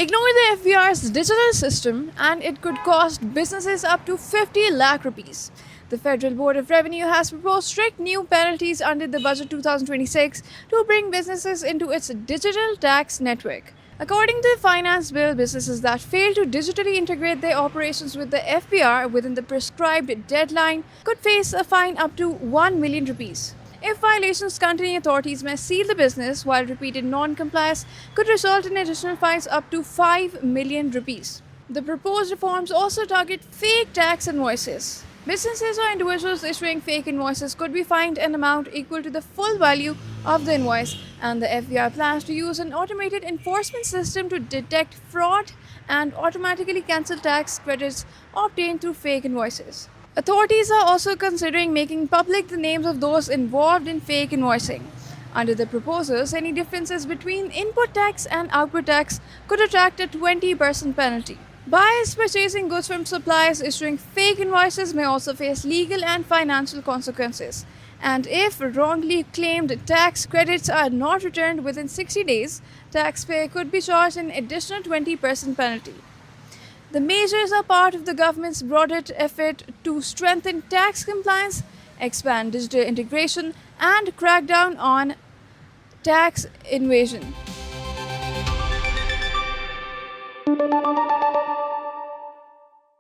Ignore the FBR's digital system and it could cost businesses up to 50 lakh rupees. The Federal Board of Revenue has proposed strict new penalties under the Budget 2026 to bring businesses into its digital tax network. According to the finance bill, businesses that fail to digitally integrate their operations with the FBR within the prescribed deadline could face a fine up to 1 million rupees. If violations continue, authorities may seal the business, while repeated non-compliance could result in additional fines up to 5 million rupees. The proposed reforms also target fake tax invoices. Businesses or individuals issuing fake invoices could be fined an amount equal to the full value of the invoice, and the FBR plans to use an automated enforcement system to detect fraud and automatically cancel tax credits obtained through fake invoices. Authorities are also considering making public the names of those involved in fake invoicing. Under the proposals, any differences between input tax and output tax could attract a 20% penalty. Buyers purchasing goods from suppliers issuing fake invoices may also face legal and financial consequences. And if wrongly claimed tax credits are not returned within 60 days, taxpayer could be charged an additional 20% penalty. The measures are part of the government's broader effort to strengthen tax compliance, expand digital integration, and crack down on tax evasion.